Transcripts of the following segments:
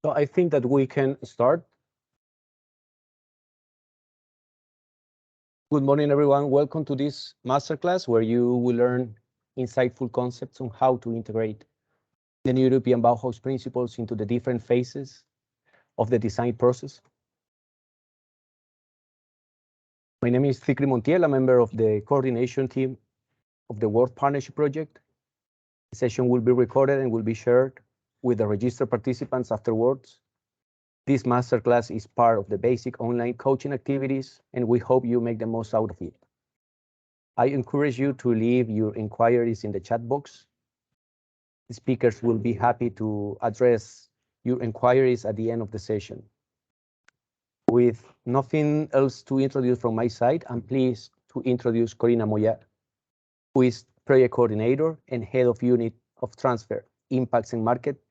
So I think that we can start. Good morning, everyone. Welcome to this masterclass where you will learn insightful concepts on how to integrate the new European Bauhaus principles into the different phases of the design process. My name is Fikri Montiel, a member of the coordination team of the World Partnership Project. The session will be recorded and will be shared with the registered participants afterwards. This masterclass is part of the basic online coaching activities, and we hope you make the most out of it. I encourage you to leave your inquiries in the chat box. The speakers will be happy to address your inquiries at the end of the session. With nothing else to introduce from my side, I'm pleased to introduce Corina Moya, who is project coordinator and head of unit of transfer, impacts and market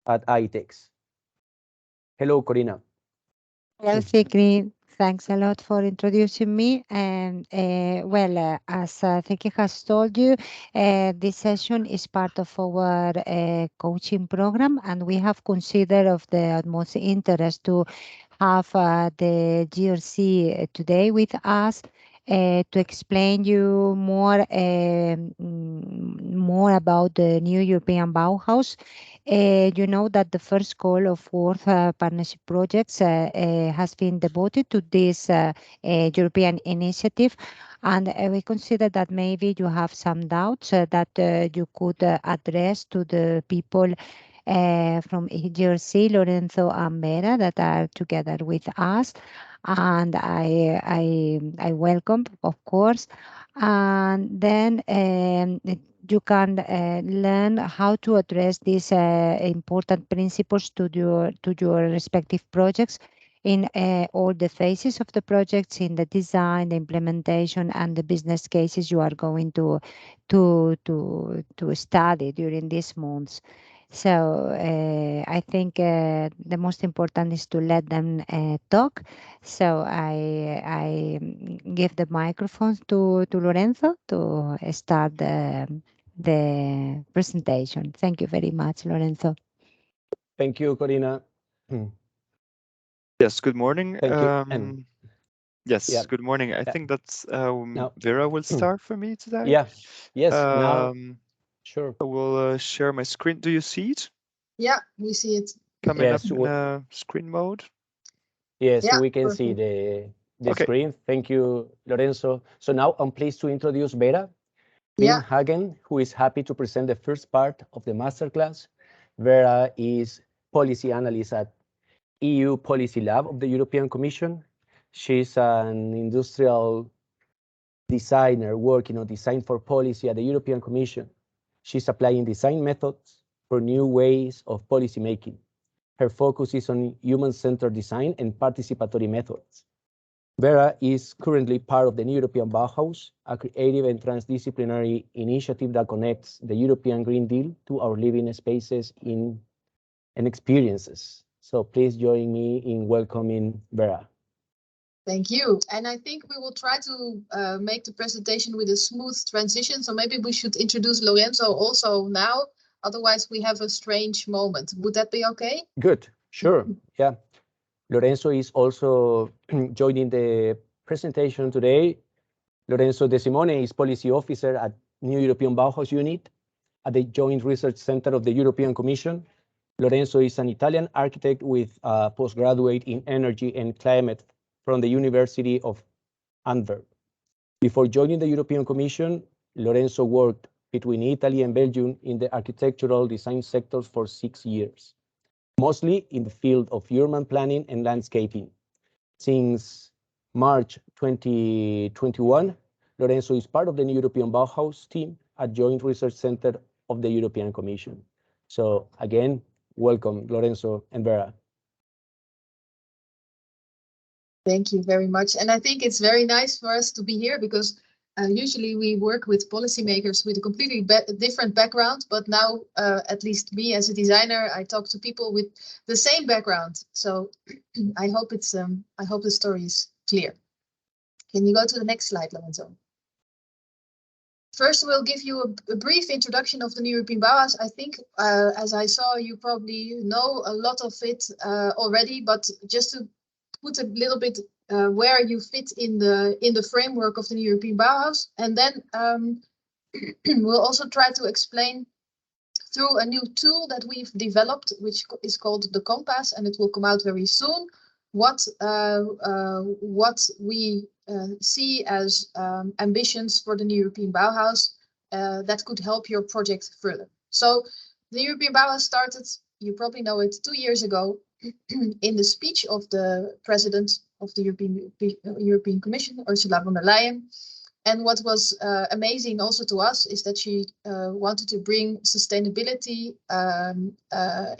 at ITEX. Hello, Corina. Well, Sigrid, thanks a lot for introducing me. And as Vicky has told you, this session is part of our coaching program, and we have considered of the utmost interest to have the GRC today with us. To explain you more about the new European Bauhaus. You know that the first call of World Partnership Projects has been devoted to this European initiative. And we consider that maybe you have some doubts that you could address to the people from EGRC, Lorenzo and Vera, that are together with us. And I welcome, of course. And then you can learn how to address these important principles to your respective projects in all the phases of the projects, in the design, the implementation, and the business cases you are going to study during these months. So I think the most important is to let them talk. So I give the microphone to Lorenzo to start the presentation. Thank you very much, Lorenzo. Thank you, Corina. Yes, good morning. Thank you. And yeah, Yes, good morning. I yeah. think that's Now, Vera will start for me today. yeah, yes, now, Um, sure. I will share my screen. Do you see it Yeah, we see it. coming up Yes, in screen mode? yes, Yeah, we can see perfect. the Okay. screen. Thank you, Lorenzo. So now I'm pleased to introduce Vera Yeah, Hagen, who is happy to present the first part of the masterclass. Vera is policy analyst at EU Policy Lab of the European Commission. She's an industrial designer working on design for policy at the European Commission. She's applying design methods for new ways of policy making. Her focus is on human-centered design and participatory methods. Vera is currently part of the new European Bauhaus, a creative and transdisciplinary initiative that connects the European Green Deal to our living spaces and experiences. So please join me in welcoming Vera. thank you. And I think we will try to make the presentation with a smooth transition. So maybe we should introduce Lorenzo also now. Otherwise, we have a strange moment. Would that be okay? Good, sure, yeah. Lorenzo is also joining the presentation today. Lorenzo De Simone is policy officer at New European Bauhaus Unit at the Joint Research Center of the European Commission. Lorenzo is an Italian architect with a postgraduate in energy and climate from the University of Antwerp. Before joining the European Commission, Lorenzo worked between Italy and Belgium in the architectural design sectors for 6 years, mostly in the field of urban planning and landscaping. Since March 2021, Lorenzo is part of the European Bauhaus team at Joint Research Center of the European Commission. So again, welcome, Lorenzo and Vera. Thank you very much. And I think it's very nice for us to be here because usually we work with policymakers with a completely different background. But now, at least me as a designer, I talk to people with the same background. So I hope I hope the story is clear. Can you go to the next slide, Lorenzo? First, we'll give you a brief introduction of the New European Bauhaus. I think, as I saw, you probably know a lot of it already, but just to put a little bit where you fit in the framework of the New European Bauhaus, and then we'll also try to explain through a new tool that we've developed, which is called the Compass, and it will come out very soon. What we see as ambitions for the New European Bauhaus that could help your project further. So the European Bauhaus started, you probably know it, 2 years ago in the speech of the President of the European Commission, Ursula von der Leyen. And what was amazing also to us is that she wanted to bring sustainability,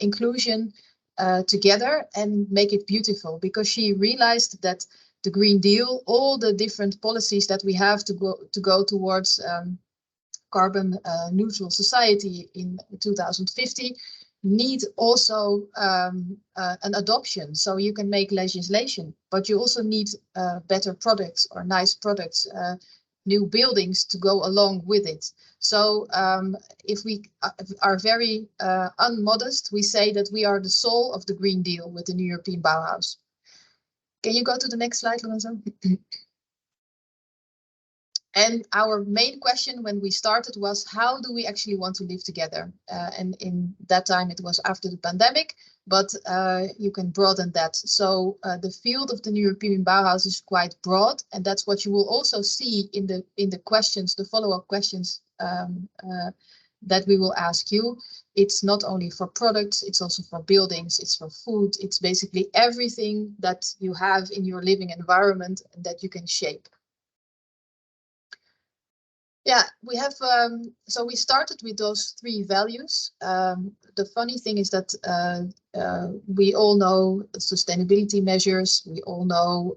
inclusion together and make it beautiful, because she realized that the Green Deal, all the different policies that we have to go towards carbon neutral society in 2050 need also an adoption. So you can make legislation, but you also need better products or nice products, new buildings to go along with it. So if we are very unmodest, we say that we are the soul of the Green Deal with the New European Bauhaus. Can you go to the next slide, Lorenzo? And our main question when we started was, how do we actually want to live together? And in that time, it was after the pandemic, but you can broaden that. So the field of the New European Bauhaus is quite broad, and that's what you will also see in the questions, the follow-up questions that we will ask you. It's not only for products, it's also for buildings, it's for food, it's basically everything that you have in your living environment that you can shape. Yeah, we have, so we started with those 3 values. The funny thing is that we all know sustainability measures, we all know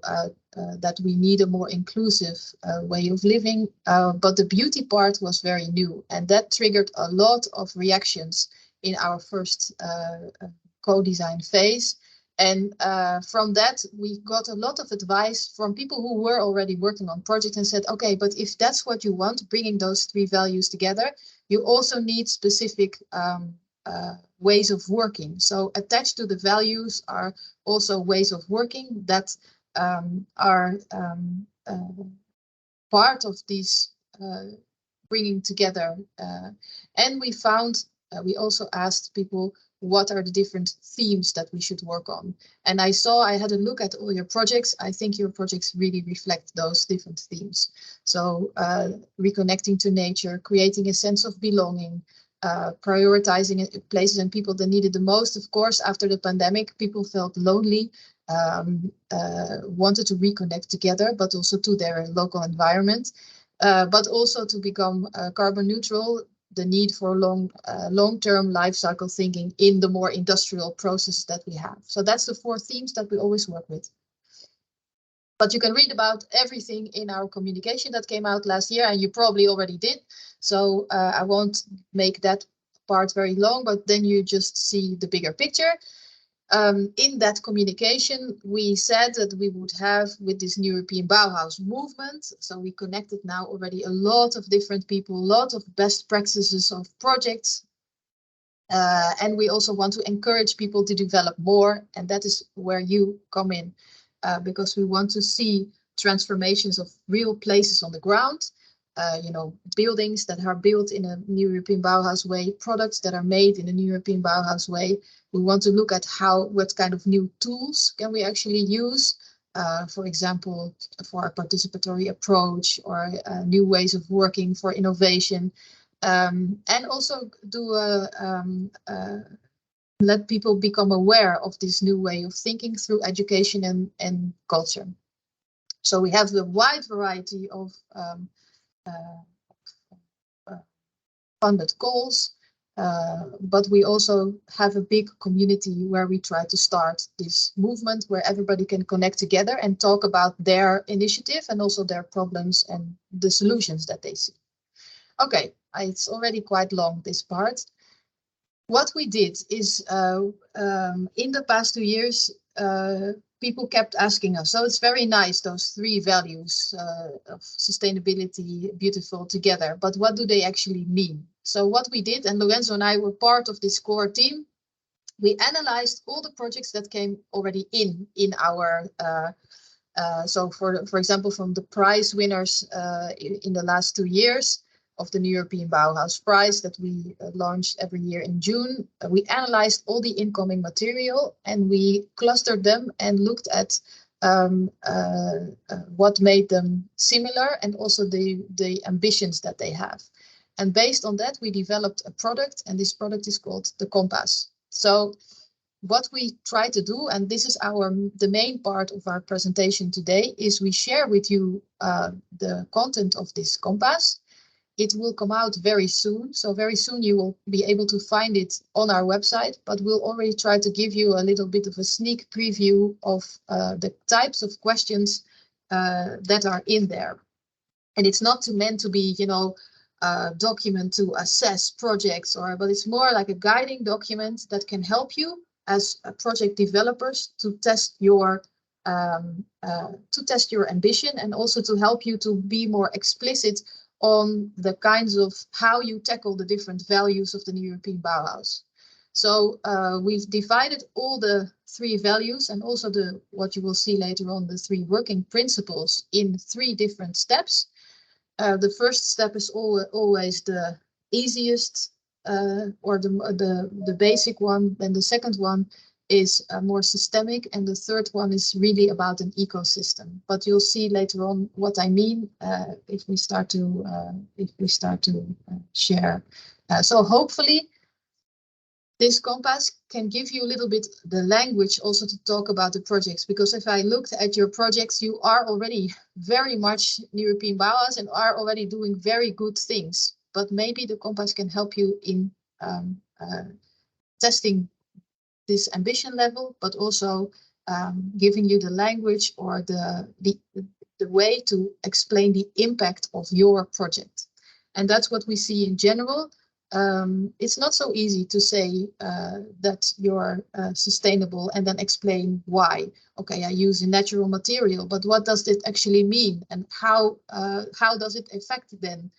that we need a more inclusive way of living, but the beauty part was very new, and that triggered a lot of reactions in our first co-design phase. And from that, we got a lot of advice from people who were already working on projects and said, okay, but if that's what you want, bringing those 3 values together, you also need specific ways of working. So attached to the values are also ways of working that are part of these bringing together. And we found, we also asked people, what are the different themes that we should work on? And I had a look at all your projects. I think your projects really reflect those different themes. So reconnecting to nature, creating a sense of belonging, prioritizing places and people that needed the most. Of course, after the pandemic, people felt lonely, wanted to reconnect together, but also to their local environment, but also to become carbon neutral. The need for long-term life cycle thinking in the more industrial process that we have. So that's the 4 themes that we always work with. But you can read about everything in our communication that came out last year, and you probably already did. So I won't make that part very long, but then you just see the bigger picture. In that communication, we said that we would have, with this New European Bauhaus movement, so we connected now already a lot of different people, a lot of best practices of projects. And we also want to encourage people to develop more, and that is where you come in, because we want to see transformations of real places on the ground. You know, buildings that are built in a New European Bauhaus way, products that are made in a New European Bauhaus way. We want to look at what kind of new tools can we actually use, for example, for a participatory approach or new ways of working for innovation, and also let people become aware of this new way of thinking through education and culture. So we have the wide variety of funded goals, but we also have a big community where we try to start this movement where everybody can connect together and talk about their initiative and also their problems and the solutions that they see. Okay, it's already quite long, this part. What we did is in the past 2 years, people kept asking us, so it's very nice, those three values of sustainability, beautiful together, but what do they actually mean? So what we did, and Lorenzo and I were part of this core team, we analyzed all the projects that came already in our, so for example, from the prize winners in the last 2 years of the European Bauhaus Prize that we launched every year in June. We analyzed all the incoming material and we clustered them and looked at what made them similar and also the ambitions that they have. And based on that, we developed a product, and this product is called the Compass. So what we try to do, and this is the main part of our presentation today, is we share with you the content of this Compass. It will come out very soon. So very soon you will be able to find it on our website, but we'll already try to give you a little bit of a sneak preview of the types of questions that are in there. And it's not meant to be, you know, a document to assess projects, but it's more like a guiding document that can help you as project developers to test your ambition, and also to help you to be more explicit on the kinds of how you tackle the different values of the European Bauhaus. So we've divided all the three values and also what you will see later on, the three working principles, in 3 different steps. The first step is always the easiest or the basic one. Then the second one is more systemic, and the third one is really about an ecosystem. But you'll see later on what I mean if we start to share. So hopefully this Compass can give you a little bit the language also to talk about the projects, because if I looked at your projects, you are already very much European Bauhaus and are already doing very good things. But maybe the Compass can help you in testing this ambition level, but also giving you the language or the way to explain the impact of your project. And that's what we see in general. It's not so easy to say that you're sustainable and then explain why. Okay, I use a natural material, but what does it actually mean, and how does it affect then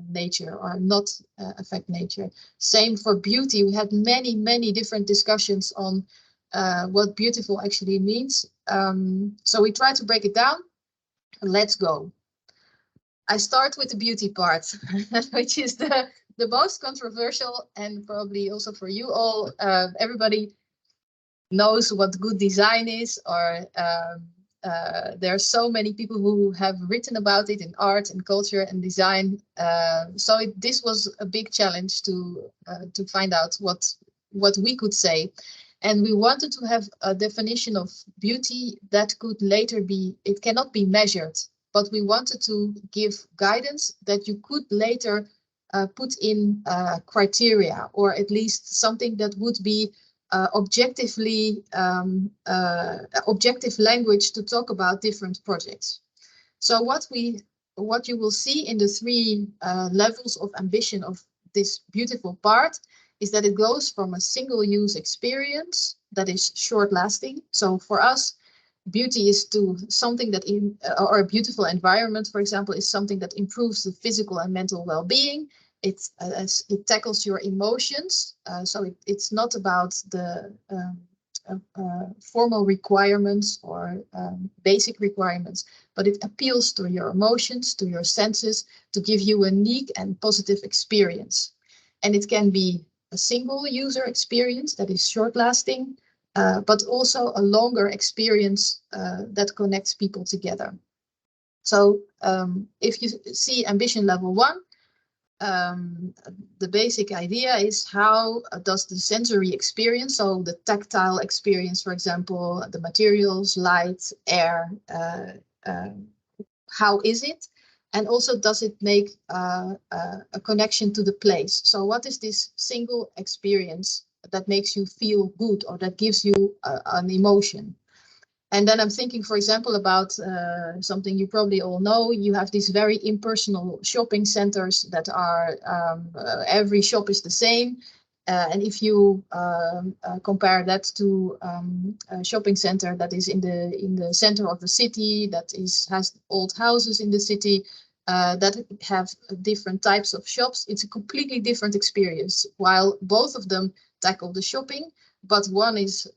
nature or not affect nature? Same for beauty. We had many different discussions on what beautiful actually means. So we try to break it down. Let's go. I start with the beauty part, which is the most controversial, and probably also for you all. Everybody knows what good design is, or there are so many people who have written about it in art and culture and design. So this was a big challenge to find out what we could say. And we wanted to have a definition of beauty that could later be, it cannot be measured, but we wanted to give guidance that you could later put in criteria, or at least something that would be objective language to talk about different projects. So what you will see in the 3 levels of ambition of this beautiful part is that it goes from a single-use experience that is short-lasting. So for us, beauty is something that or a beautiful environment, for example, is something that improves the physical and mental well-being. It tackles your emotions. So it's not about the formal requirements or basic requirements, but it appeals to your emotions, to your senses, to give you a unique and positive experience. And it can be a single user experience that is short-lasting, but also a longer experience that connects people together. So if you see ambition level 1, the basic idea is how does the sensory experience, so the tactile experience, for example, the materials, light, air, how is it? And also, does it make a connection to the place? So what is this single experience that makes you feel good, or that gives you an emotion? And then I'm thinking, for example, about something you probably all know. You have these very impersonal shopping centers that are, every shop is the same. And if you compare that to a shopping center that is in the center of the city, that has old houses in the city, that have different types of shops, it's a completely different experience. While both of them tackle the shopping, but one is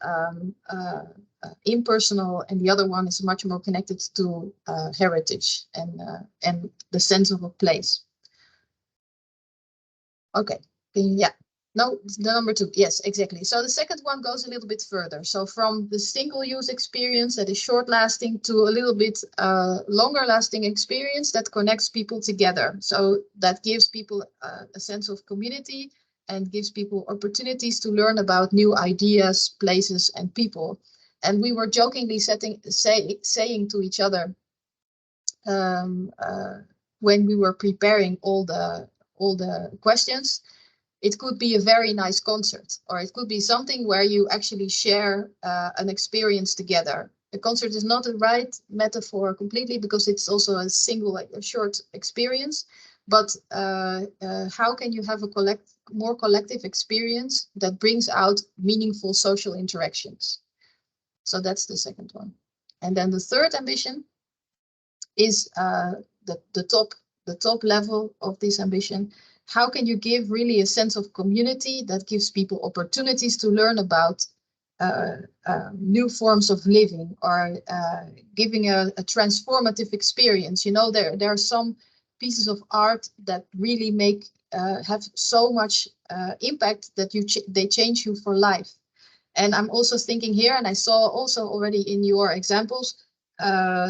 impersonal and the other one is much more connected to heritage and the sense of a place. Okay, yeah. No, the number 2. Yes, exactly. So the second one goes a little bit further. So from the single-use experience that is short-lasting to a little bit longer-lasting experience that connects people together. So that gives people a sense of community and gives people opportunities to learn about new ideas, places, and people. And we were jokingly saying to each other when we were preparing all the questions, it could be a very nice concert, or it could be something where you actually share an experience together. A concert is not the right metaphor completely because it's also a short experience. But how can you have a more collective experience that brings out meaningful social interactions? So that's the second one. And then the third ambition is the top level of this ambition. How can you give really a sense of community that gives people opportunities to learn about new forms of living, or giving a transformative experience? You know, there are some pieces of art that really have so much impact that they change you for life. And I'm also thinking here, and I saw also already in your examples,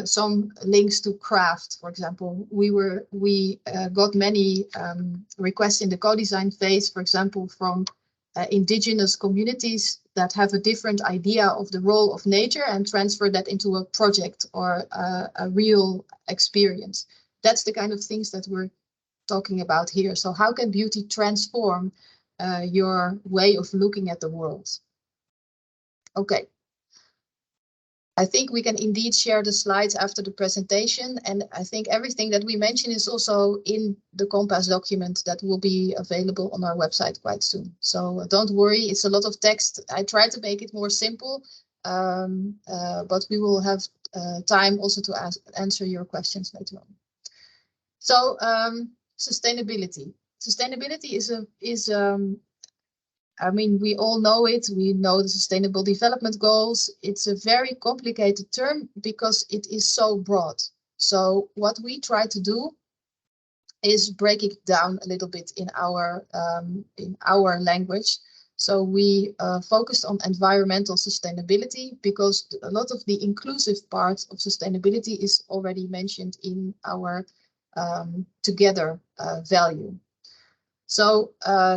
some links to craft. For example, we got many requests in the co-design phase, for example, from indigenous communities that have a different idea of the role of nature and transfer that into a project or a real experience. That's the kind of things that we're talking about here. So how can beauty transform your way of looking at the world? Okay. I think we can indeed share the slides after the presentation, and I think everything that we mention is also in the Compass document that will be available on our website quite soon. So don't worry, it's a lot of text. I try to make it more simple, but we will have time also to answer your questions later on. So sustainability. Sustainability is I mean, we all know it. We know the Sustainable Development Goals. It's a very complicated term because it is so broad. So what we try to do is break it down a little bit in our language. So we focused on environmental sustainability because a lot of the inclusive part of sustainability is already mentioned in our together value. So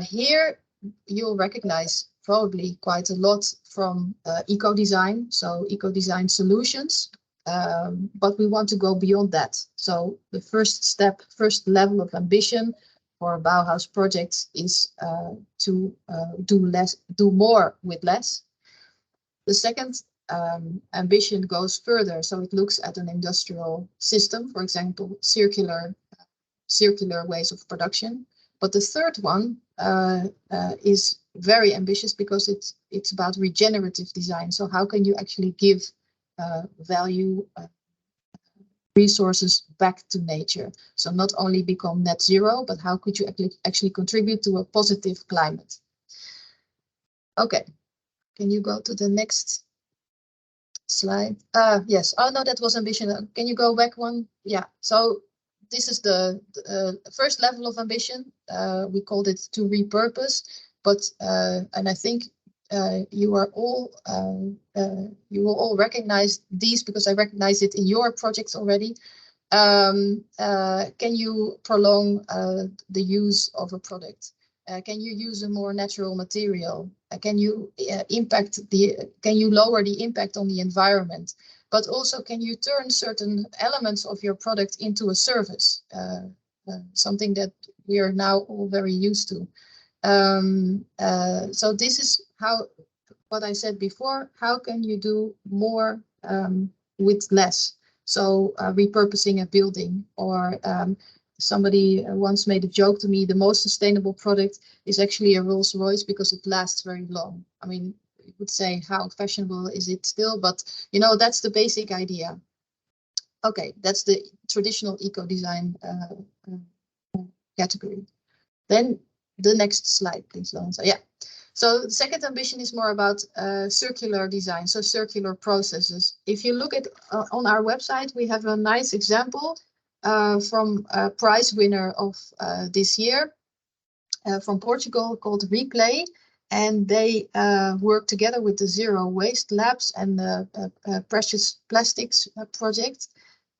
here you'll recognize probably quite a lot from eco-design, so eco-design solutions, but we want to go beyond that. So the first level of ambition for Bauhaus projects is to do more with less. The second ambition goes further, so it looks at an industrial system, for example, circular ways of production. But the third one is very ambitious because it's about regenerative design. So how can you actually give value, resources back to nature? So not only become net zero, but how could you actually contribute to a positive climate? Okay, can you go to the next slide? Yes. Oh no, that was ambition. Can you go back one? Yeah. So this is the first level of ambition. We called it to repurpose, but and I think you will all recognize these because I recognize it in your projects already. Can you prolong the use of a product? Can you use a more natural material? Can you lower the impact on the environment? But also, can you turn certain elements of your product into a service? Something that we are now all very used to. So this is what I said before, how can you do more with less? So repurposing a building or somebody once made a joke to me, the most sustainable product is actually a Rolls Royce because it lasts very long. I mean, you would say, how fashionable is it still? But, you know, that's the basic idea. Okay, that's the traditional eco-design category. Then the next slide, please, Lorenzo. Yeah. So the second ambition is more about circular design, so circular processes. If you look at on our website, we have a nice example from a prize winner of this year from Portugal called Replay. And they work together with the Zero Waste Labs and the Precious Plastics project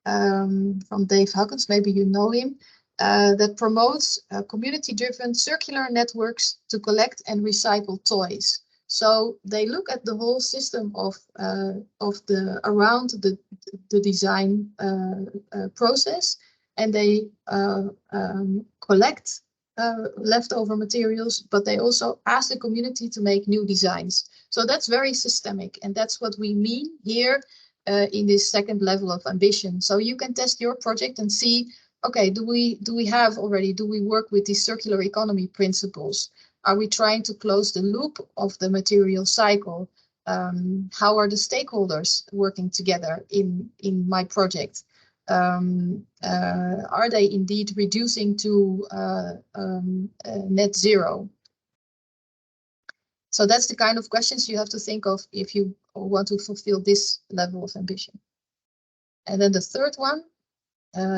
from Dave Huggins, maybe you know him. That promotes community-driven circular networks to collect and recycle toys. So they look at the whole system of the around the design process, and they collect leftover materials, but they also ask the community to make new designs. So that's very systemic, and that's what we mean here in this second level of ambition. So you can test your project and see, okay, do we work with these circular economy principles? Are we trying to close the loop of the material cycle? How are the stakeholders working together in my project? Are they indeed reducing to net zero? So that's the kind of questions you have to think of if you want to fulfill this level of ambition. And then the third one,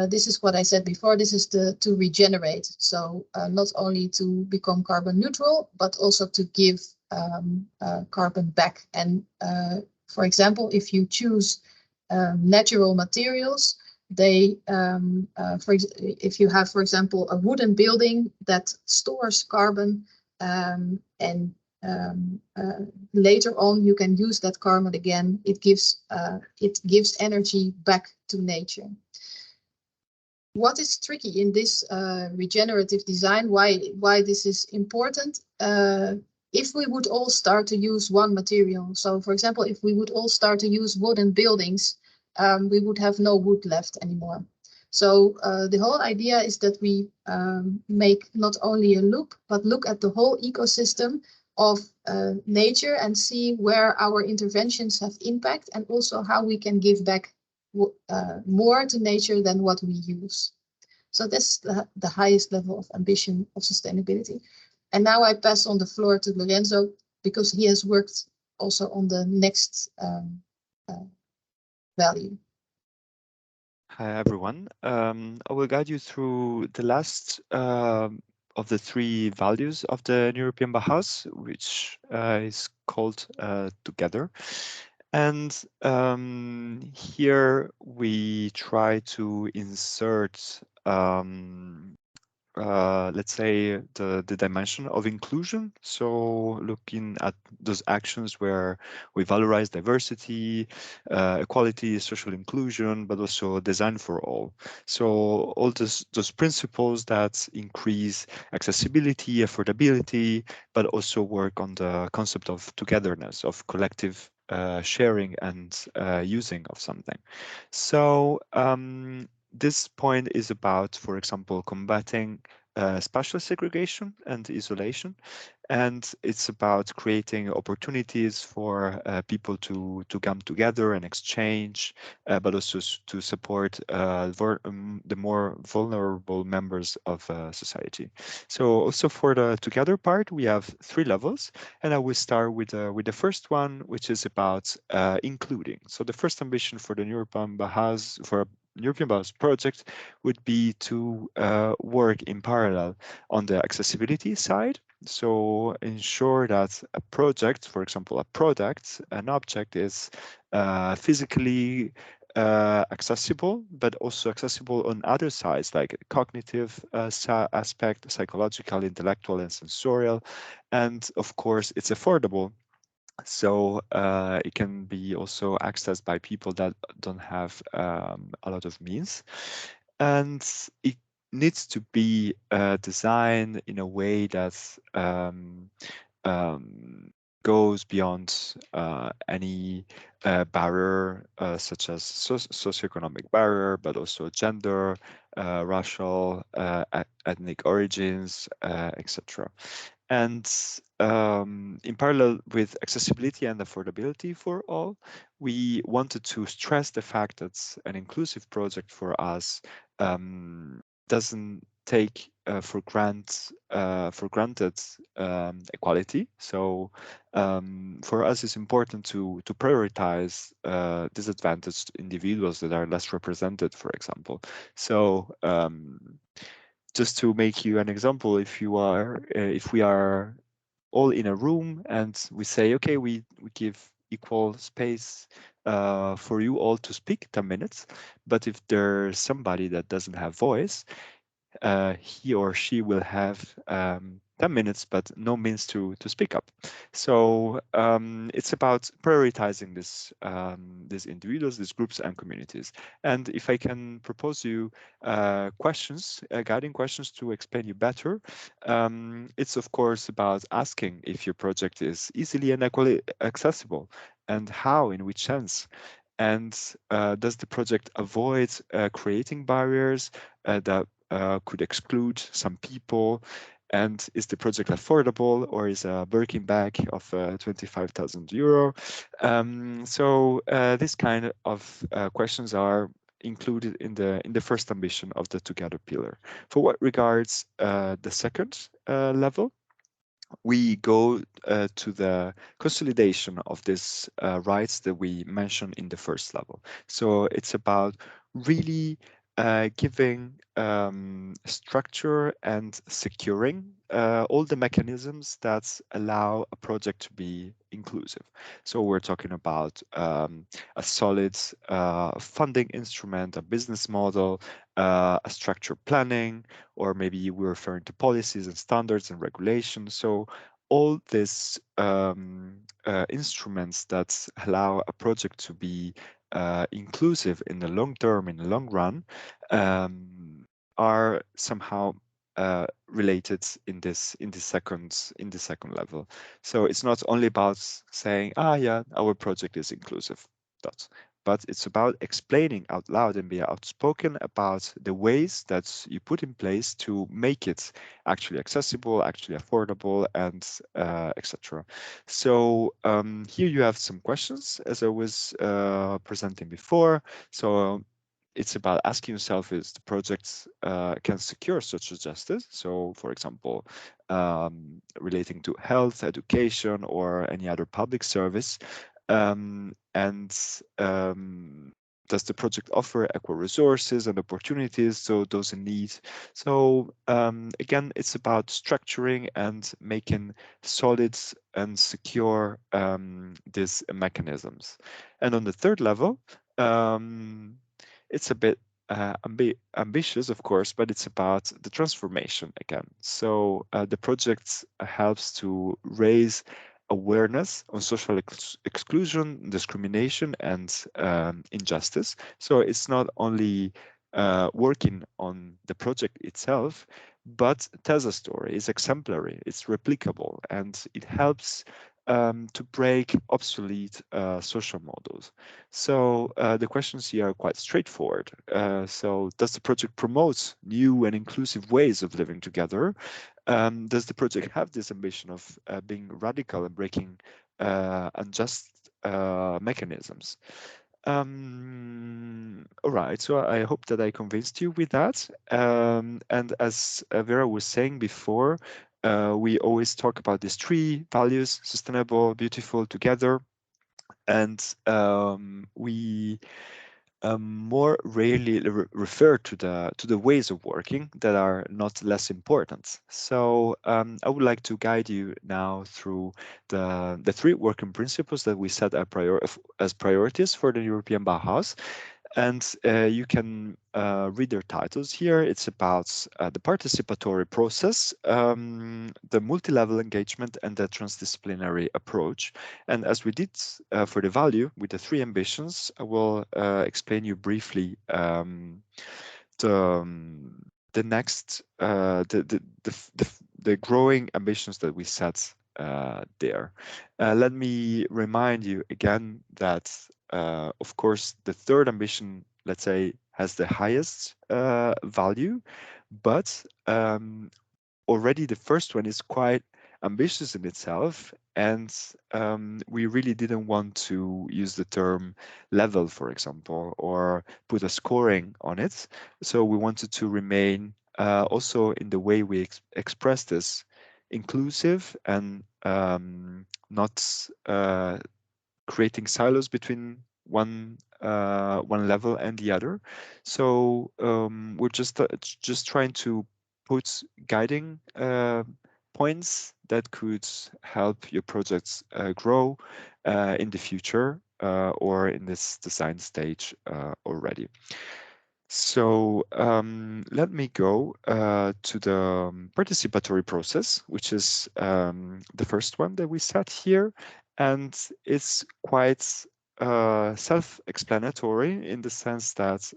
this is what I said before, this is to regenerate. So not only to become carbon neutral, but also to give carbon back. And for example, if you choose natural materials, they, if you have, for example, a wooden building that stores carbon and later on you can use that carbon again, it gives energy back to nature. What is tricky in this regenerative design, why this is important, if we would all start to use one material, so for example, if we would all start to use wooden buildings, we would have no wood left anymore. So the whole idea is that we make not only a loop, but look at the whole ecosystem of nature and see where our interventions have impact, and also how we can give back more to nature than what we use. So that's the highest level of ambition of sustainability. And now I pass on the floor to Lorenzo, because he has worked also on the next value. Hi, everyone. I will guide you through the last of the three values of the European Bauhaus, which is called Together. And here we try to insert let's say the dimension of inclusion. So looking at those actions where we valorize diversity, equality, social inclusion, but also design for all. So all those principles that increase accessibility, affordability, but also work on the concept of togetherness, of collective sharing and using of something. So this point is about, for example, combating spatial segregation and isolation, and it's about creating opportunities for people to come together and exchange, but also to support the more vulnerable members of society. So also for the Together part, we have three levels, and I will start with the first one, which is about including. So the first ambition for the European Bauhaus, for European Bauhaus project, would be to work in parallel on the accessibility side. So ensure that a project, for example, a product, an object is physically accessible, but also accessible on other sides, like cognitive aspect, psychological, intellectual, and sensorial. And of course, it's affordable. So it can be also accessed by people that don't have a lot of means. And it needs to be designed in a way that's goes beyond any barrier such as socioeconomic barrier, but also gender, racial, ethnic origins, etc. And in parallel with accessibility and affordability for all, we wanted to stress the fact that an inclusive project for us doesn't take for granted equality. So for us, it's important to prioritize disadvantaged individuals that are less represented, for example. So just to make you an example, if we are all in a room and we say, okay, we give equal space for you all to speak 10 minutes, but if there's somebody that doesn't have voice, he or she will have 10 minutes, but no means to speak up. So it's about prioritizing these individuals, these groups and communities. And if I can propose you questions, guiding questions to explain you better, it's of course about asking if your project is easily and equally accessible, and how, in which sense. And does the project avoid creating barriers that could exclude some people? And is the project affordable, or is a Birkin bag of 25,000 euro? So this kind of questions are included in the first ambition of the Together pillar. For what regards the second level, we go to the consolidation of these rights that we mentioned in the first level. So it's about really giving structure and securing all the mechanisms that allow a project to be inclusive. So we're talking about a solid funding instrument, a business model, a structured planning, or maybe we're referring to policies and standards and regulations. So all these instruments that allow a project to be inclusive in the long term, in the long run, are somehow related in this second level. So it's not only about saying, yeah, our project is inclusive. But it's about explaining out loud and be outspoken about the ways that you put in place to make it actually accessible, actually affordable, and etc. So here you have some questions, as I was presenting before. So it's about asking yourself, is the project can secure social justice? So, for example, relating to health, education, or any other public service. Does the project offer equal resources and opportunities so those in need? So again, it's about structuring and making solid and secure these mechanisms. And on the third level, it's a bit ambitious, of course, but it's about the transformation again. So the project helps to raise awareness on social exclusion, discrimination, and injustice. So it's not only working on the project itself, but tells a story, is exemplary, it's replicable, and it helps to break obsolete social models. So the questions here are quite straightforward. So does the project promote new and inclusive ways of living together? Does the project have this ambition of being radical and breaking unjust mechanisms? All right, so I hope that I convinced you with that. And as Vera was saying before, we always talk about these three values: sustainable, beautiful, together. And we more rarely refer to the ways of working that are not less important. So I would like to guide you now through the three working principles that we set as priorities for the European Bauhaus. And you can read their titles here. It's about the participatory process, the multi-level engagement, and the transdisciplinary approach. And as we did for the value with the three ambitions, I will explain you briefly the next the growing ambitions that we set there. Let me remind you again that, of course, the third ambition, let's say, has the highest value, but already the first one is quite ambitious in itself, and we really didn't want to use the term level, for example, or put a scoring on it. So we wanted to remain also in the way we express this inclusive and not creating silos between one level and the other. So we're just trying to put guiding points that could help your projects grow in the future or in this design stage already. So let me go to the participatory process, which is the first one that we set here. And it's quite self-explanatory in the sense that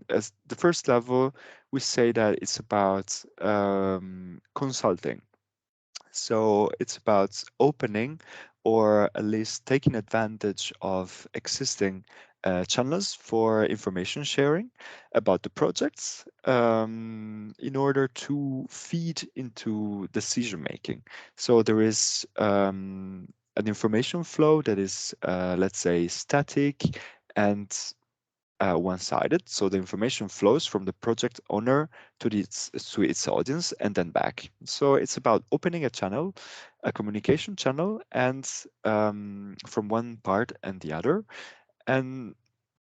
as the first level, we say that it's about consulting. So it's about opening or at least taking advantage of existing channels for information sharing about the projects in order to feed into decision making. So there is an information flow that is, let's say, static and one-sided. So the information flows from the project owner to its audience and then back. So it's about opening a channel, a communication channel, and from one part and the other, and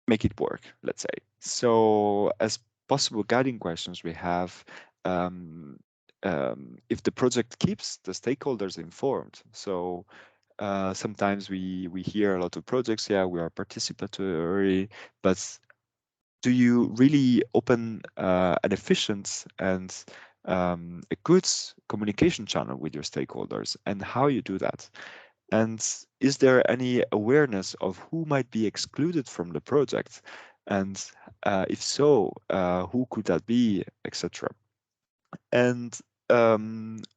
make it work, let's say. So as possible guiding questions, we have if the project keeps the stakeholders informed. So sometimes we hear a lot of projects, yeah, we are participatory, but do you really open an efficient and a good communication channel with your stakeholders, and how you do that? And is there any awareness of who might be excluded from the project? And if so, who could that be, etc. And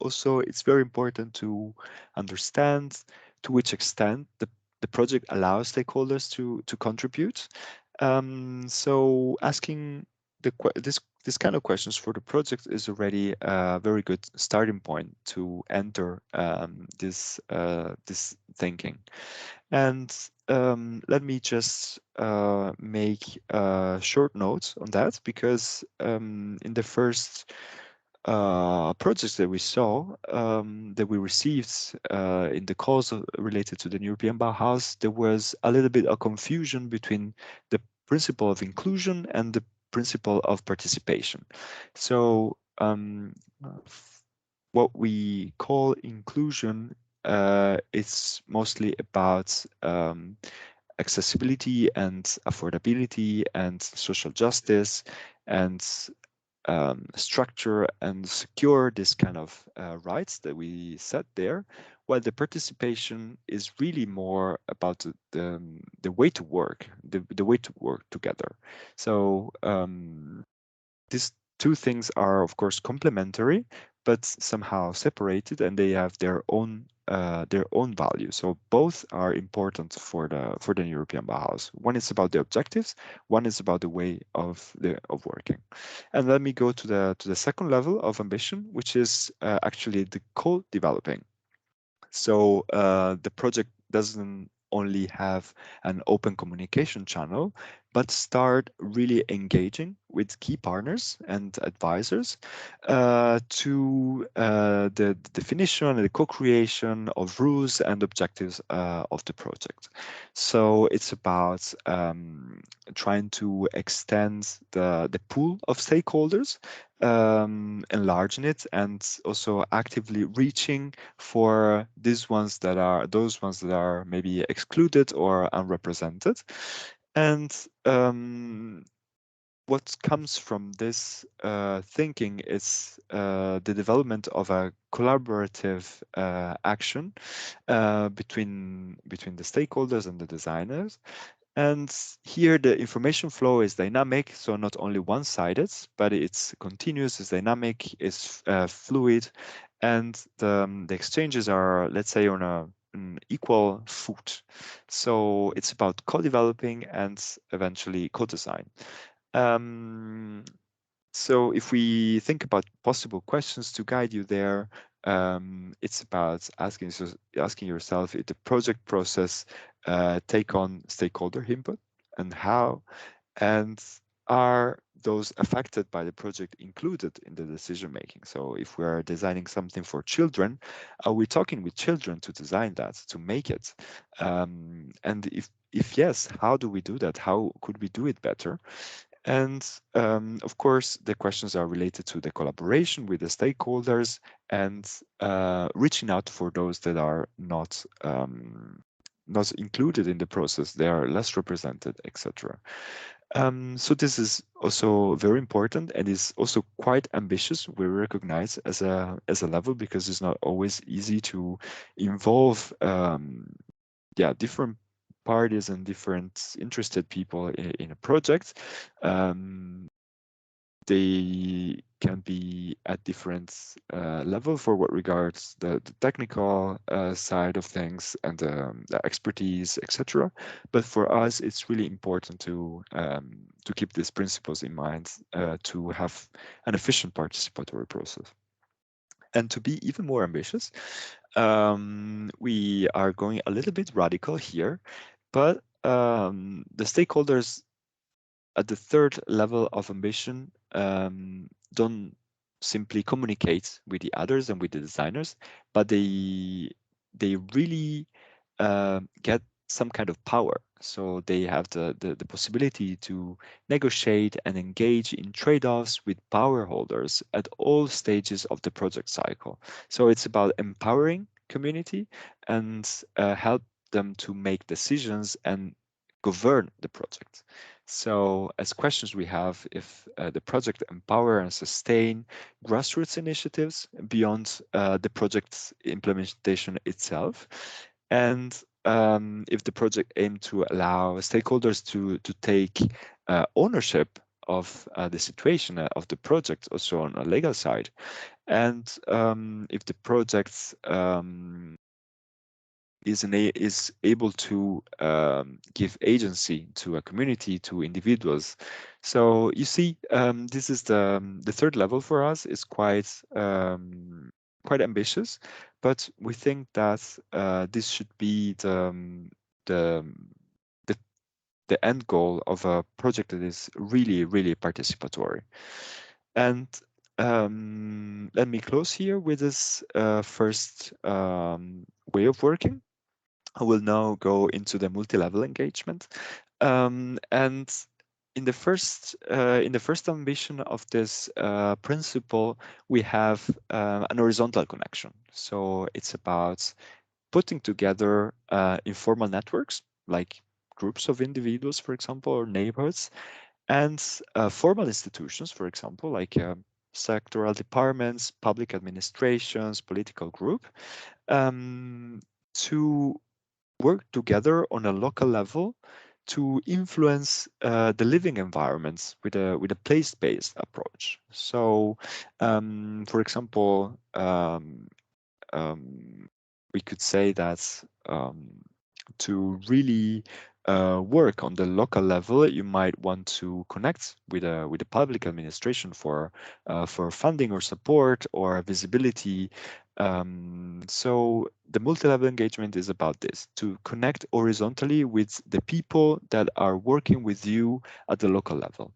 also, it's very important to understand to which extent the project allows stakeholders to contribute. So asking this kind of questions for the project is already a very good starting point to enter this thinking. And let me just make a short note on that, because in the first projects that we saw, that we received in the calls related to the European Bauhaus, there was a little bit of confusion between the principle of inclusion and the principle of participation. So what we call inclusion is mostly about accessibility and affordability and social justice and structure and secure this kind of rights that we set there, while the participation is really more about the way to work, the way to work together. So these two things are, of course, complementary, but somehow separated, and they have their own value. So both are important for the European Bauhaus. One is about the objectives, one is about the way of working. And let me go to the second level of ambition, which is actually the co-developing. So the project doesn't only have an open communication channel, but start really engaging with key partners and advisors to the definition and the co-creation of rules and objectives of the project. So it's about trying to extend the pool of stakeholders, enlarging it, and also actively reaching for those ones that are maybe excluded or unrepresented. And what comes from this thinking is the development of a collaborative action between the stakeholders and the designers, And here the information flow is dynamic, so not only one-sided, but it's continuous, it's dynamic, it's fluid, and the exchanges are, let's say, on an equal foot. So it's about co-developing and eventually co-design. So if we think about possible questions to guide you there, it's about asking yourself if the project process take on stakeholder input and how, and are those affected by the project included in the decision making. So if we are designing something for children, are we talking with children to design that, to make it? And if yes, how do we do that? How could we do it better? And of course, the questions are related to the collaboration with the stakeholders and reaching out for those that are not included in the process, they are less represented, etc. So this is also very important and is also quite ambitious. We recognize as a level because it's not always easy to involve different parties and different interested people in a project. They can be at different level for what regards the technical side of things and the expertise, etc. But for us, it's really important to keep these principles in mind to have an efficient participatory process. And to be even more ambitious, we are going a little bit radical here, but the stakeholders at the third level of ambition don't simply communicate with the others and with the designers, but they really get some kind of power. So they have the possibility to negotiate and engage in trade-offs with power holders at all stages of the project cycle. So it's about empowering community and help them to make decisions and govern the project. So as questions we have if the project empower and sustain grassroots initiatives beyond the project's implementation itself, and if the project aim to allow stakeholders to take ownership of the situation of the project also on a legal side, and if the project is able to give agency to a community, to individuals. So you see, this is the third level for us. Is quite ambitious, but we think that this should be the the the end goal of a project that is really participatory. And let me close here with this first way of working. I will now go into the multi-level engagement. And in the first ambition of this principle, we have an horizontal connection. So it's about putting together informal networks, like groups of individuals, for example, or neighborhoods, and formal institutions, for example, like sectoral departments, public administrations, political group, to work together on a local level to influence the living environments with a place-based approach. So, for example, we could say that to really work on the local level, you might want to connect with a public administration for funding or support or visibility. So the multi-level engagement is about this, to connect horizontally with the people that are working with you at the local level.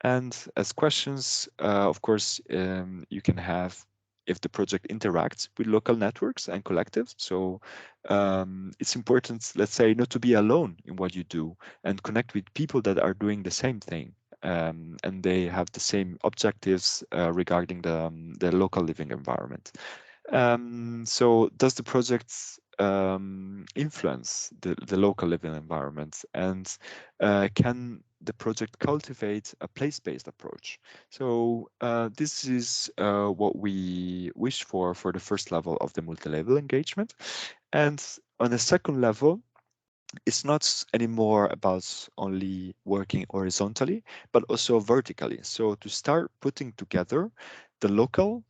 And as questions, of course, you can have if the project interacts with local networks and collectives. So it's important, let's say, not to be alone in what you do and connect with people that are doing the same thing. And they have the same objectives regarding the local living environment. So does the project influence the local living environment, and can the project cultivate a place-based approach? So this is what we wish for the first level of the multi-level engagement. And on the second level, it's not anymore about only working horizontally, but also vertically. So to start putting together the local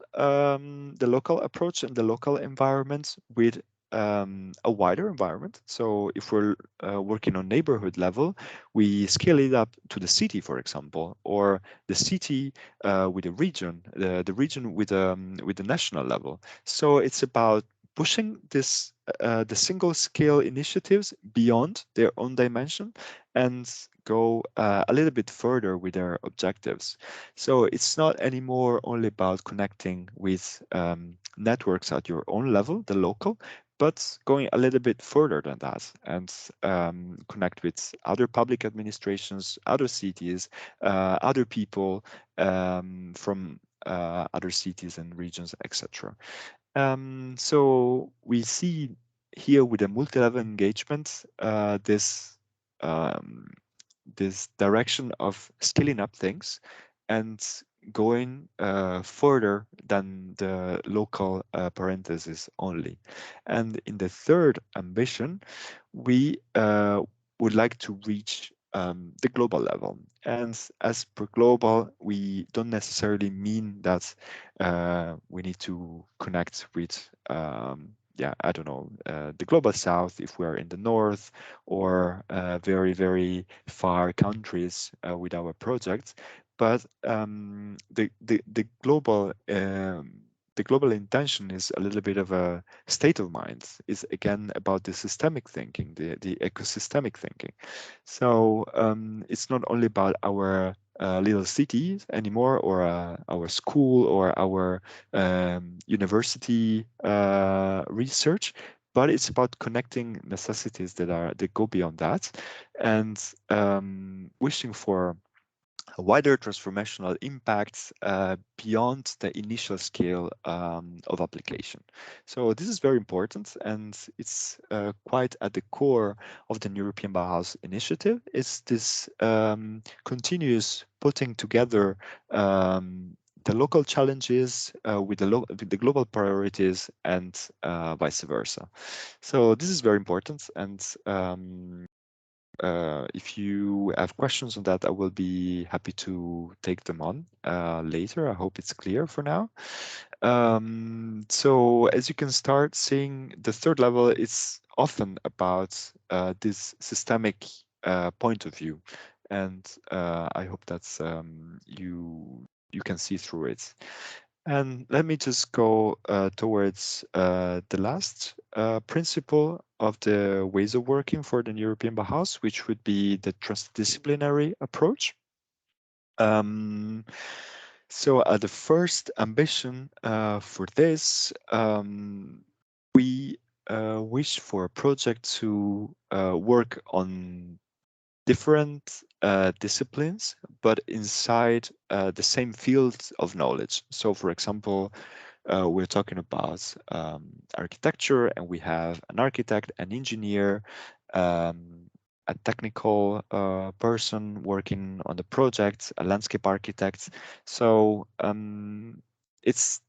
approach and the local environment with a wider environment. So if we're working on neighborhood level, we scale it up to the city, for example, or the city with a region, the region with the national level. So it's about pushing the single scale initiatives beyond their own dimension and go a little bit further with their objectives. So it's not anymore only about connecting with networks at your own level, the local, but going a little bit further than that and connect with other public administrations, other cities, other people from other cities and regions, etc. So we see here with a multi-level engagement um, this direction of scaling up things and going further than the local parenthesis only. And in the third ambition, we would like to reach the global level. And as per global, we don't necessarily mean that we need to connect with yeah, I don't know, the global south if we're in the north, or very, very far countries with our projects. But the global intention is a little bit of a state of mind. Is again about the systemic thinking, the ecosystemic thinking. So it's not only about our little cities anymore, or our school, or our university research, but it's about connecting necessities that go beyond that, and wishing for a wider transformational impacts beyond the initial scale of application. So this is very important, and it's quite at the core of the European Bauhaus initiative. Is this continuous putting together the local challenges with the global priorities, and vice versa. So this is very important, and if you have questions on that, I will be happy to take them on later. I hope it's clear for now. So as you can start seeing, the third level is often about this systemic point of view, and I hope that's you can see through it. And let me just go towards the last principle of the ways of working for the European Bauhaus, which would be the transdisciplinary approach. So the first ambition for this, we wish for a project to work on different disciplines, but inside the same field of knowledge. So for example, we're talking about architecture, and we have an architect, an engineer, a technical person working on the project, a landscape architect. So it's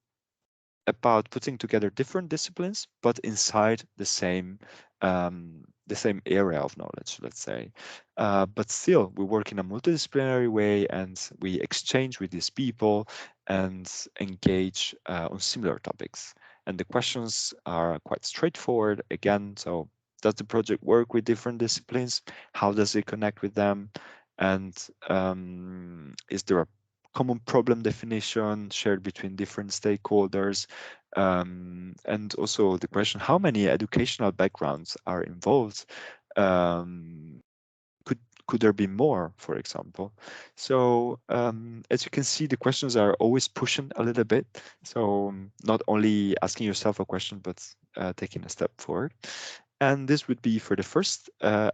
about putting together different disciplines, but inside the same area of knowledge, let's say. But still, we work in a multidisciplinary way, and we exchange with these people and engage on similar topics. And the questions are quite straightforward again. So does the project work with different disciplines? How does it connect with them? And is there a common problem definition shared between different stakeholders? And also the question, how many educational backgrounds are involved? Could there be more, for example? So as you can see, the questions are always pushing a little bit. So not only asking yourself a question, but taking a step forward. And this would be for the first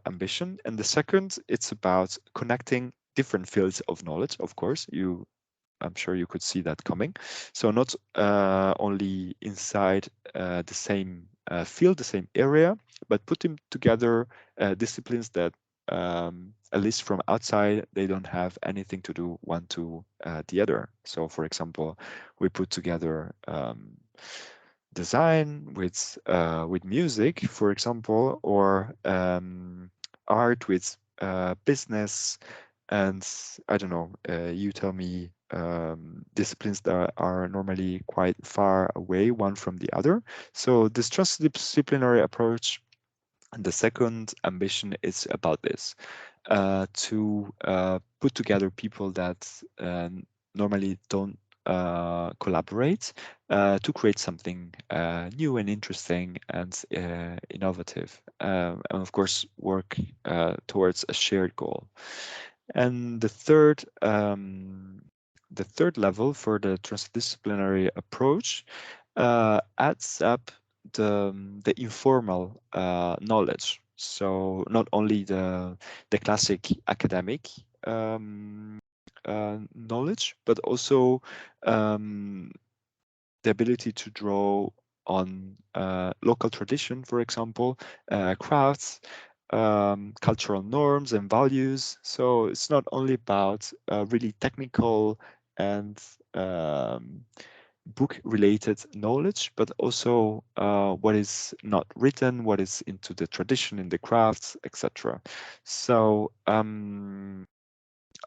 ambition. And the second, it's about connecting different fields of knowledge. Of course, I'm sure you could see that coming. So not only inside the same field, the same area, but putting together disciplines that, at least from outside, they don't have anything to do one to the other. So for example, we put together design with music, for example, or art, with business, and I don't know, you tell me, disciplines that are normally quite far away one from the other. So this transdisciplinary approach, and the second ambition is about this, to put together people that normally don't collaborate, to create something new and interesting and innovative, and of course work towards a shared goal. And the third level for the transdisciplinary approach adds up the informal knowledge. So not only the classic academic knowledge, but also the ability to draw on local tradition, for example, crafts, cultural norms and values. So it's not only about really technical and book-related knowledge, but also what is not written, what is into the tradition, in the crafts, etc. So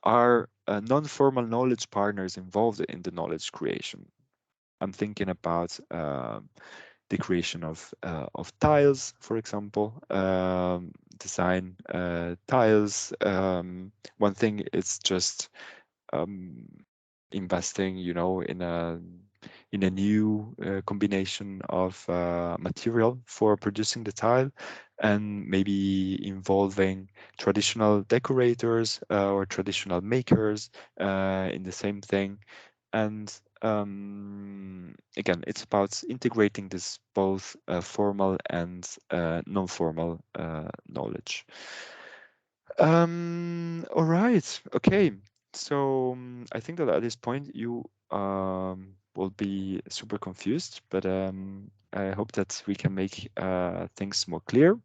are non-formal knowledge partners involved in the knowledge creation? I'm thinking about the creation of tiles, for example, design tiles. One thing is just investing, you know, in a new combination of material for producing the tile, and maybe involving traditional decorators or traditional makers in the same thing. And again, it's about integrating this both formal and non-formal knowledge. All right. Okay. So I think that at this point you will be super confused, but I hope that we can make things more clear.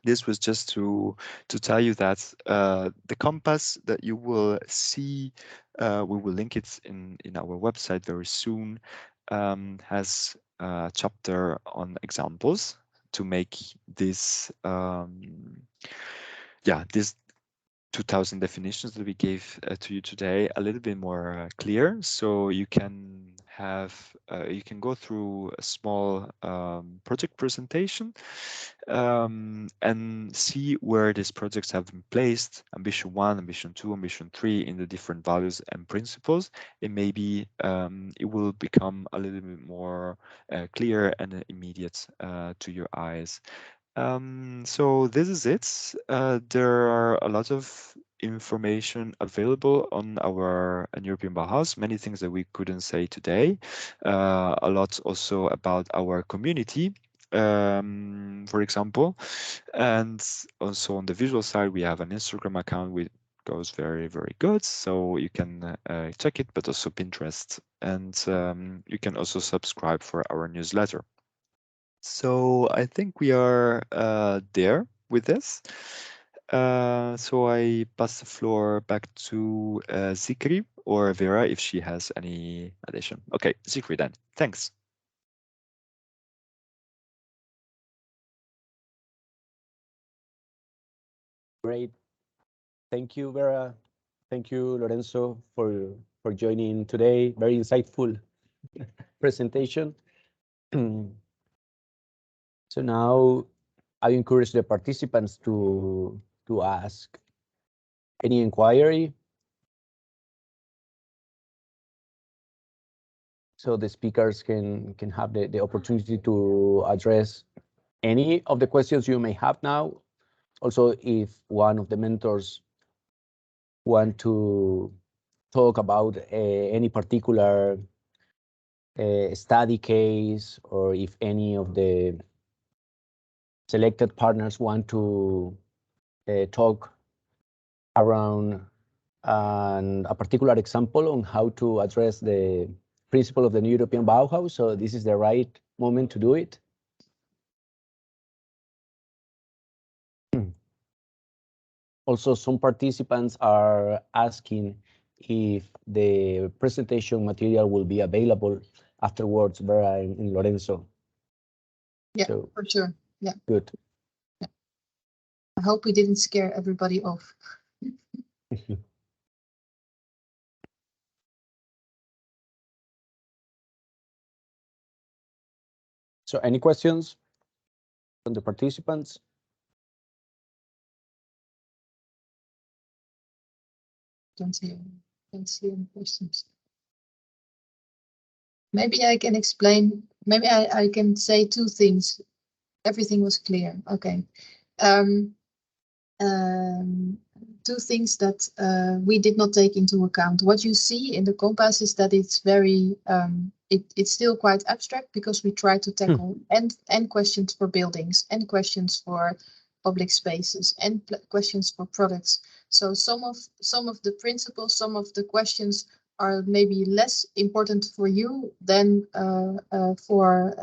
This was just to tell you that the compass that you will see, we will link it in our website very soon, has a chapter on examples to make this this 2000 definitions that we gave to you today a little bit more clear, so you can have you can go through a small project presentation and see where these projects have been placed: ambition 1, ambition 2, ambition 3, in the different values and principles. And maybe it will become a little bit more clear and immediate to your eyes. So this is it. There are a lot of information available on our European Bauhaus, many things that we couldn't say today. A lot also about our community, for example. And also on the visual side, we have an Instagram account which goes very, very good. So you can check it, but also Pinterest. And you can also subscribe for our newsletter. So I think we are there with this. So I pass the floor back to Zikri or Vera if she has any addition. Okay, Zikri then. Thanks. Great. Thank you, Vera. Thank you, Lorenzo, for joining today. Very insightful presentation. So now I encourage the participants to ask any inquiry. So the speakers can have the opportunity to address any of the questions you may have now. Also, if one of the mentors want to talk about any particular study case, or if any of the selected partners want to talk around a particular example on how to address the principle of the new European Bauhaus, so this is the right moment to do it. Also, some participants are asking if the presentation material will be available afterwards, Vera and Lorenzo. Yeah, so, for sure. Yeah. Good. Yeah. I hope we didn't scare everybody off. So any questions from the participants? Don't see any questions. Maybe I can explain. Maybe I can say two things. Everything was clear. Okay. Two things that we did not take into account. What you see in the compass is that it's very, it's still quite abstract because we try to tackle end questions for buildings, and questions for public spaces, and questions for products. So some of the principles, some of the questions are maybe less important for you than for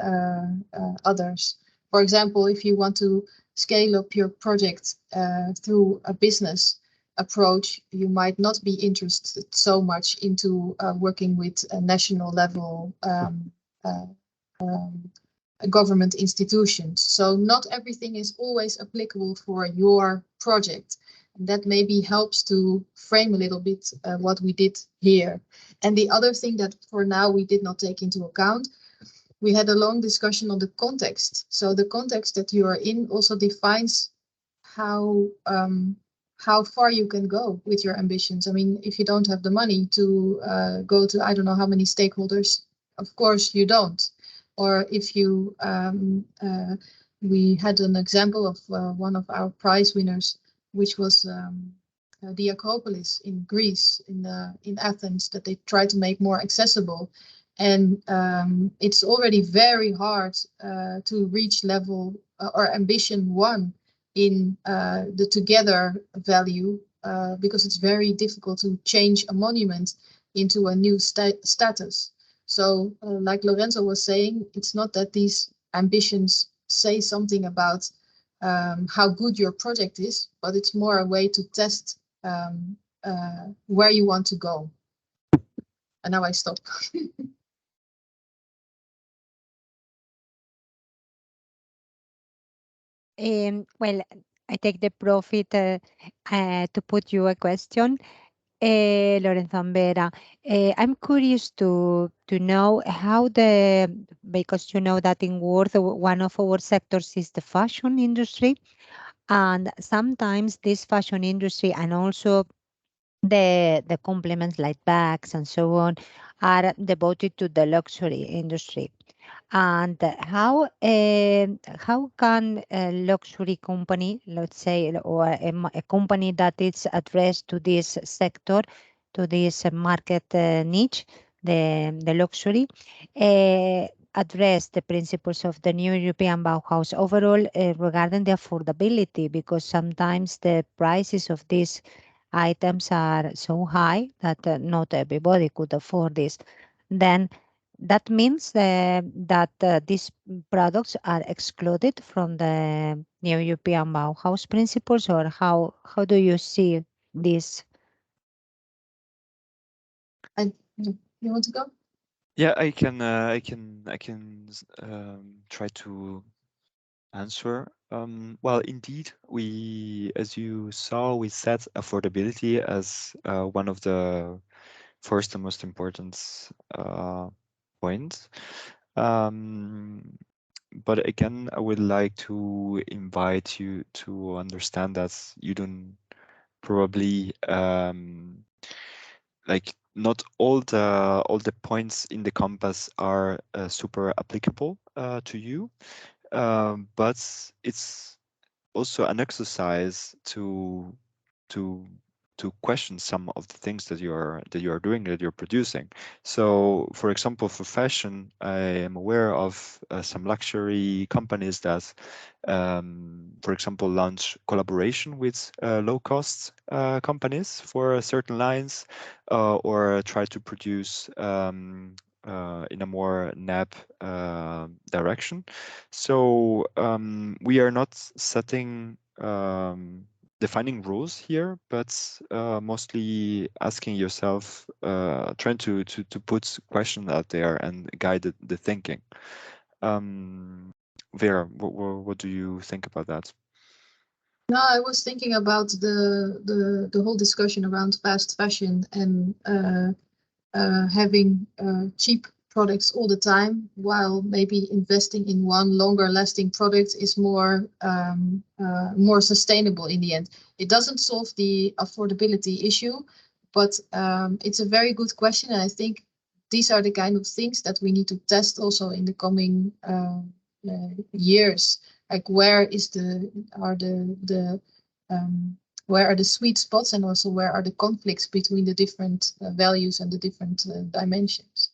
others. For example, if you want to scale up your project through a business approach, you might not be interested so much into working with a national level government institutions. So not everything is always applicable for your project. And that maybe helps to frame a little bit what we did here. And the other thing that for now we did not take into account, we had a long discussion on the context. So the context that you are in also defines how far you can go with your ambitions. I mean, if you don't have the money to go to, I don't know how many stakeholders, of course you don't. Or if you, we had an example of one of our prize winners, which was the Acropolis in Greece, in Athens, that they try to make more accessible. And it's already very hard to reach level or ambition 1 in the together value because it's very difficult to change a monument into a new status. So like Lorenzo was saying, it's not that these ambitions say something about how good your project is, but it's more a way to test where you want to go. And now I stop. Well, I take the profit to put you a question. Lorenzo and Vera, I'm curious to know how because you know that in Worth, one of our sectors is the fashion industry. And sometimes this fashion industry and also the complements like bags and so on are devoted to the luxury industry. And how can a luxury company, let's say, or a company that is addressed to this sector, to this market niche, the luxury, address the principles of the new European Bauhaus overall regarding the affordability? Because sometimes the prices of these items are so high that not everybody could afford this. Then that means that these products are excluded from the new European Bauhaus principles, or how do you see this? And you want to go? Yeah, I can try to answer. Well, indeed, as you saw, we set affordability as one of the first and most important points. But again, I would like to invite you to understand that you don't probably like not all the points in the compass are super applicable to you, but it's also an exercise to to question some of the things that you're doing, that you're producing. So, for example, for fashion, I am aware of some luxury companies that, for example, launch collaboration with low-cost companies for certain lines, or try to produce in a more NAP direction. So we are not setting defining rules here, but mostly asking yourself, trying to put questions out there and guide the thinking. Vera, what do you think about that? No, I was thinking about the whole discussion around fast fashion and having cheap products all the time, while maybe investing in one longer lasting product is more sustainable in the end. It doesn't solve the affordability issue, but it's a very good question, and I think these are the kind of things that we need to test also in the coming years. Like where are the sweet spots, and also where are the conflicts between the different values and the different dimensions.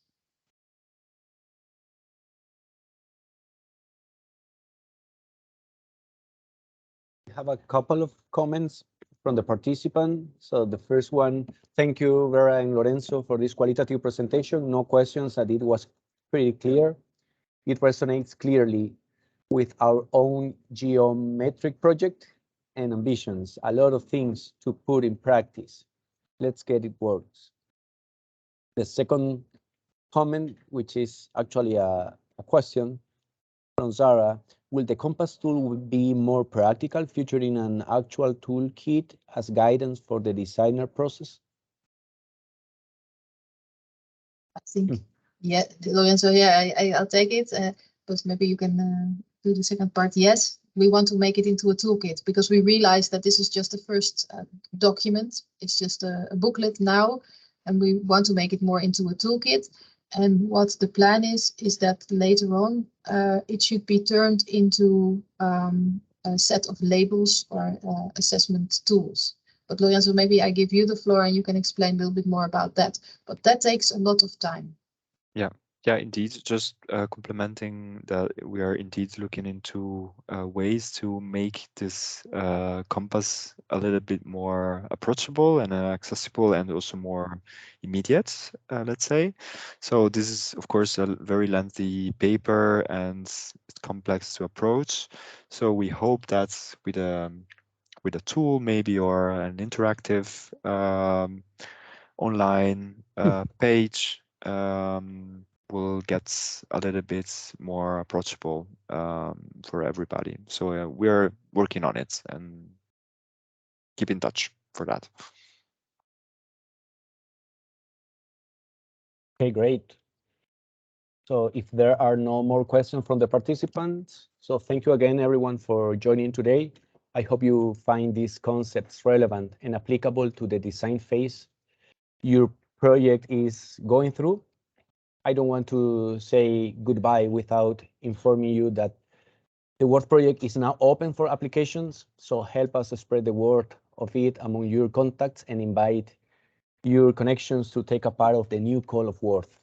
We have a couple of comments from the participant. So the first one, thank you, Vera and Lorenzo, for this qualitative presentation. No questions, and it was pretty clear. It resonates clearly with our own geometric project and ambitions. A lot of things to put in practice. Let's get it works. The second comment, which is actually a question from Zara, will the compass tool be more practical, featuring an actual toolkit as guidance for the designer process? I think, yeah, Lorenzo, yeah, I'll take it, but maybe you can do the second part. Yes, we want to make it into a toolkit because we realize that this is just the first document. It's just a booklet now, and we want to make it more into a toolkit. And what the plan is that later on, it should be turned into a set of labels or assessment tools. But Lorenzo, maybe I give you the floor and you can explain a little bit more about that. But that takes a lot of time. Yeah, indeed. Just complementing that, we are indeed looking into ways to make this compass a little bit more approachable and accessible, and also more immediate, let's say. So this is, of course, a very lengthy paper and it's complex to approach. So we hope that with a tool maybe, or an interactive online page, will get a little bit more approachable for everybody. So we're working on it, and keep in touch for that. Okay, great. So if there are no more questions from the participants, so thank you again, everyone, for joining today. I hope you find these concepts relevant and applicable to the design phase your project is going through. I don't want to say goodbye without informing you that the Word project is now open for applications, so help us spread the word of it among your contacts and invite your connections to take a part of the new Call of Worth,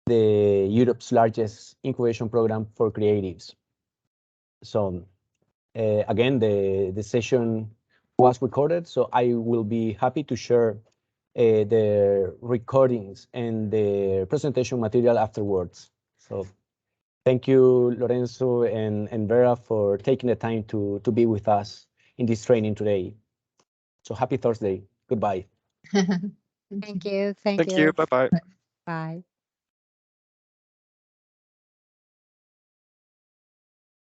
the Europe's largest incubation program for creatives. So again, the session was recorded, so I will be happy to share the recordings and the presentation material afterwards. So thank you, Lorenzo and Vera, for taking the time to be with us in this training today. So happy Thursday. Goodbye. Thank you. Thank you. Bye-bye. Bye.